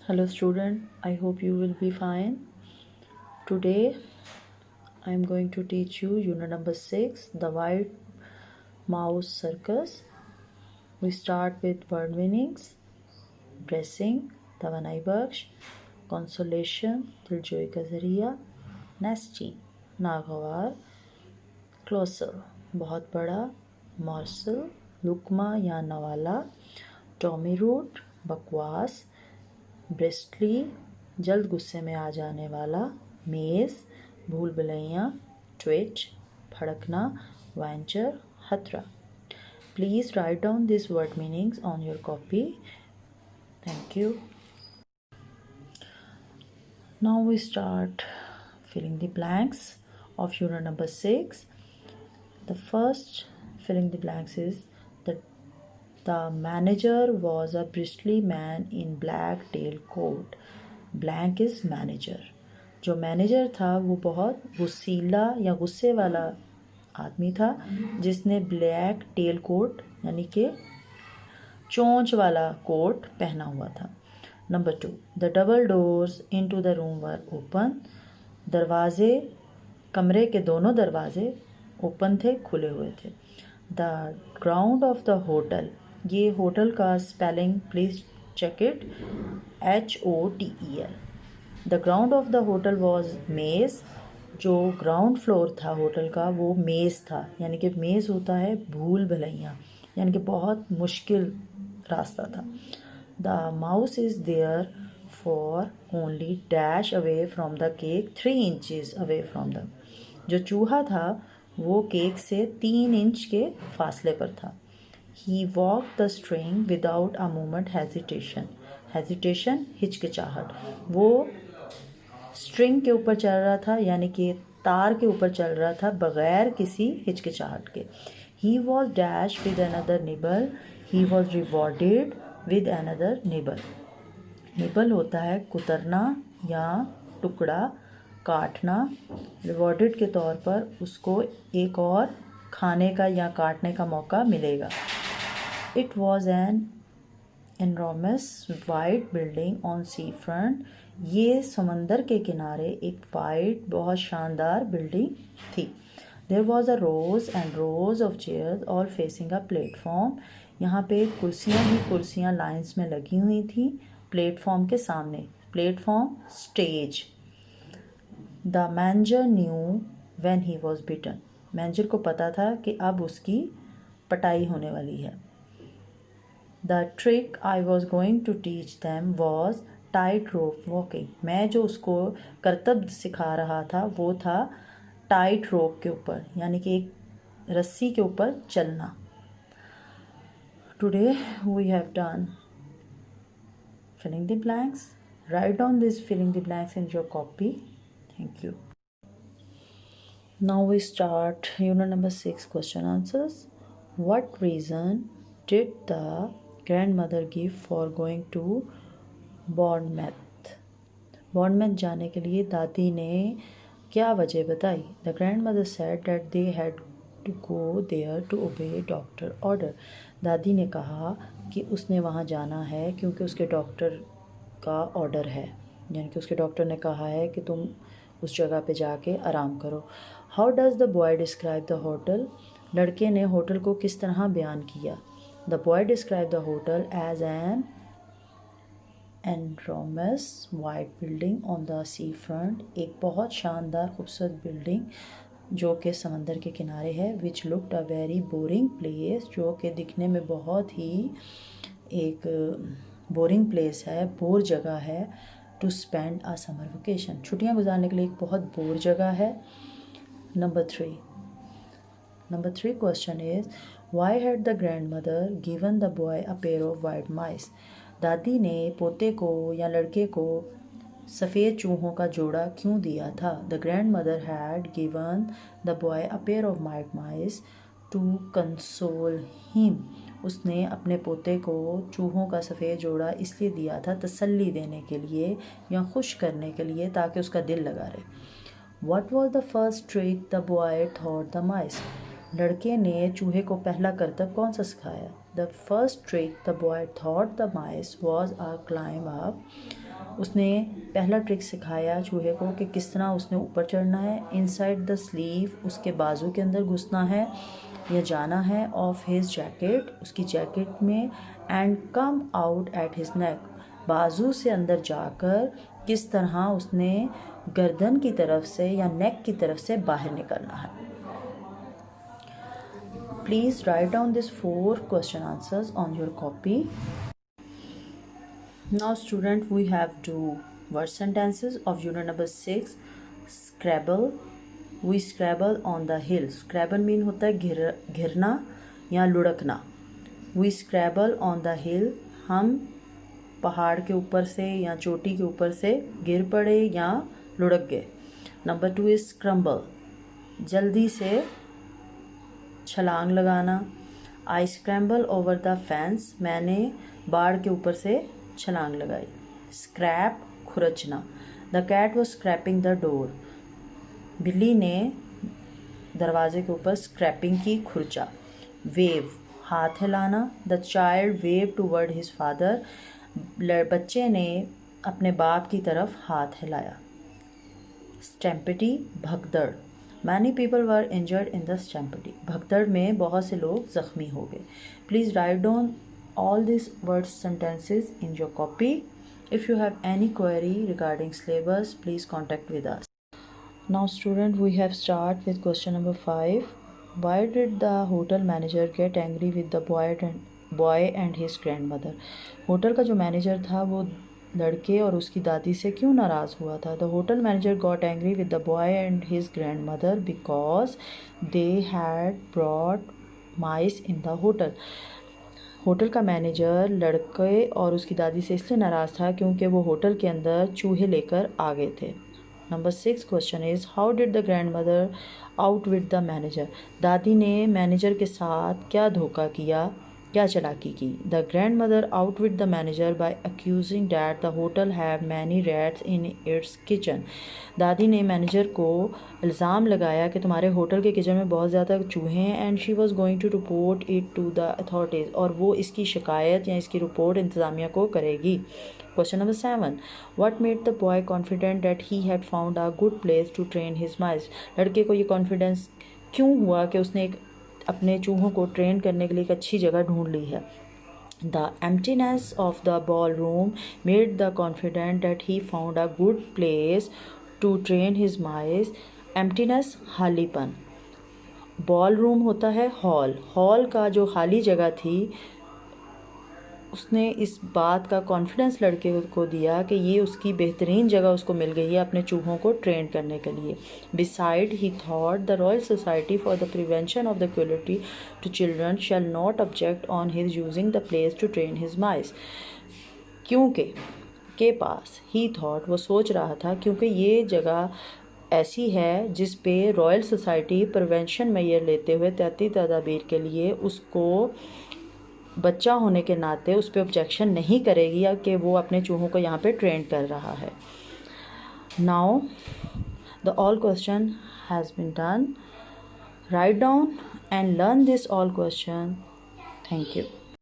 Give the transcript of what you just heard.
Hello student, I hope you will be fine. Today I am going to teach you unit number 6, the white mouse circus. We start with word meanings, blessing, तवानाई Bakhsh, consolation, दिलजोई का ज़रिया, nasty, नागवार, closer, बहुत बड़ा, morsel, लुकमा या नवाला, Tommy root, बकवास, ब्रिस्टली, जल्द गुस्से में आ जाने वाला, मेज़, भूल भुलैया, ट्विच, भड़कना, वेंचर, खतरा. Please write down these word meanings on your copy. Thank you. Now we start filling the blanks of unit number 6. The first filling the blanks is that the manager was a bristly man in black tail coat. Blank is manager. जो manager था वो बहुत गुस्सीला या गुस्से वाला आदमी था जिसने ब्लैक टेल कोट यानी कि चोंच वाला कोट पहना हुआ था. Number 2, the double doors into the room were open. दरवाजे, कमरे के दोनों दरवाजे ओपन थे, खुले हुए थे. The ground of the hotel, ये होटल का spelling please check it, HOTEL. The ground of the hotel was maze. जो ग्राउंड फ्लोर था होटल का वो मेज़ था, यानी कि मेज़ होता है भूल भुलैया, यानी कि बहुत मुश्किल रास्ता था. The mouse is there for only dash away from the cake 3 inches away from the. जो चूहा था वो केक से 3 इंच के फासले पर था. He walk the string without a moment hesitation. Hesitation हिचकिचाहट. वो स्ट्रिंग के ऊपर चल रहा था, यानी कि तार के ऊपर चल रहा था बग़ैर किसी हिचकिचाहट के. He was dash with another nibble. He was rewarded with another nibble. Nibble होता है कुतरना या टुकड़ा, काटना. रिवॉर्डेड के तौर पर उसको एक और खाने का या काटने का मौका मिलेगा. It was an enormous white building on sea front. ये समंदर के किनारे एक वाइट बहुत शानदार बिल्डिंग थी. There was a rows and rows of chairs all facing a platform. यहाँ पे कुर्सियाँ ही कुर्सियाँ लाइंस में लगी हुई थी प्लेटफॉर्म के सामने. Platform, stage. The manager knew when he was beaten. Manager को पता था कि अब उसकी पटाई होने वाली है. The trick I was going to teach them was tight rope walking. मैं जो उसको करतब सिखा रहा था वो था टाइट रोप के ऊपर, यानी कि एक रस्सी के ऊपर चलना. Today we have done filling the blanks. Write down this filling the blanks in your copy. Thank you. Now we start unit number 6, question answers. What reason did the grandmother give for going to Bournemouth? Bournemouth जाने के लिए दादी ने क्या वजह बताई? The grandmother said that they had to go there to obey doctor order. दादी ने कहा कि उसने वहाँ जाना है क्योंकि उसके डॉक्टर का ऑर्डर है, यानी कि उसके डॉक्टर ने कहा है कि तुम उस जगह पे जाके आराम करो. How does the boy describe the hotel? लड़के ने होटल को किस तरह बयान किया? The boy describe the hotel as an enormous white building on the sea front. एक बहुत शानदार खूबसूरत बिल्डिंग जो कि समंदर के किनारे है. Which looked a very boring place. जो कि दिखने में बहुत ही एक बोरिंग प्लेस है, बोर जगह है. To spend a summer vacation. छुट्टियां गुजारने के लिए एक बहुत बोर जगह है. Number 3 question is why had the grandmother given the boy a pair of white mice. दादी ने पोते को या लड़के को सफ़ेद चूहों का जोड़ा क्यों दिया था? The grandmother had given the boy a pair of white mice to console him. उसने अपने पोते को चूहों का सफ़ेद जोड़ा इसलिए दिया था तसल्ली देने के लिए या खुश करने के लिए ताकि उसका दिल लगा रहे. What was the first trick the boy taught the mice? लड़के ने चूहे को पहला करतब कौन सा सिखाया? The first trick the boy thought the mice was a climb up. उसने पहला ट्रिक सिखाया चूहे को कि किस तरह उसने ऊपर चढ़ना है. इनसाइड द स्लीव, उसके बाजू के अंदर घुसना है या जाना है. ऑफ हिज जैकेट, उसकी जैकेट में. And come out at his neck, बाजू से अंदर जाकर किस तरह उसने गर्दन की तरफ से या नेक की तरफ से बाहर निकलना है. Please write down these 4 question answers on your copy. Now student, we have to word sentences of unit number 6. Scrabble. We scrabble on the hill. Scrabble mean होता है घिरना या लुढ़कना. We scrabble on the hill. हम पहाड़ के ऊपर से या चोटी के ऊपर से गिर पड़े या लुढ़क गए. Number 2 is scramble. जल्दी से छलांग लगाना. I scramble over the fence, मैंने बाड़ के ऊपर से छलांग लगाई. स्क्रैप, खुरचना. The cat was scraping the door, बिल्ली ने दरवाजे के ऊपर स्क्रैपिंग की, खुरचा. वेव, हाथ हिलाना. The child wave toward his father, बच्चे ने अपने बाप की तरफ हाथ हिलाया. स्टैम्पिडी, भगदड़. Many people were injured in the stampede. भगदड़ में बहुत से लोग जख्मी हो गए. Please write down all these word sentences in your copy. If you have any query regarding syllabus, please contact with us. Now student, we have start with question number 5. Why did the hotel manager get angry with the boy and his grandmother? Hotel का जो manager था वो लड़के और उसकी दादी से क्यों नाराज़ हुआ था. The hotel manager got angry with the boy and his grand mother because they had brought mice in the hotel. Hotel का मैनेजर लड़के और उसकी दादी से इसलिए नाराज़ था क्योंकि वो होटल के अंदर चूहे लेकर आ गए थे. Number 6 question is how did the grandmother out with the manager. दादी ने मैनेजर के साथ क्या धोखा किया, क्या चालाकी की. The grandmother out with the manager by accusing that the hotel have many rats in its kitchen. दादी ने मैनेजर को इल्ज़ाम लगाया कि तुम्हारे होटल के किचन में बहुत ज़्यादा चूहे हैं. And she was going to report it to the authorities, और वो इसकी शिकायत या इसकी रिपोर्ट इंतज़ामिया को करेगी. Question number 7. What made the boy confident that he had found a good place to train his mice. लड़के को ये कॉन्फिडेंस क्यों हुआ कि उसने अपने चूहों को ट्रेन करने के लिए एक अच्छी जगह ढूंढ ली है. The emptiness of the ballroom made the confident that he found a good place to train his mice. Emptiness, खालीपन. बॉल रूम होता है हॉल. हॉल का जो खाली जगह थी उसने इस बात का कॉन्फिडेंस लड़के को दिया कि ये उसकी बेहतरीन जगह उसको मिल गई है अपने चूहों को ट्रेन करने के लिए. Beside he thought the Royal Society for the Prevention of the Cruelty to Children shall not object on his using the place to train his mice. क्योंकि के पास, ही थॉट, वो सोच रहा था, क्योंकि ये जगह ऐसी है जिस पे रॉयल सोसाइटी प्रिवेंशन मेजर लेते हुए एहतियाती तदाबीर के लिए उसको बच्चा होने के नाते उस पर ऑब्जेक्शन नहीं करेगी या कि वो अपने चूहों को यहाँ पे ट्रेन कर रहा है. Now the all question has been done. Write down and learn this all question. Thank you.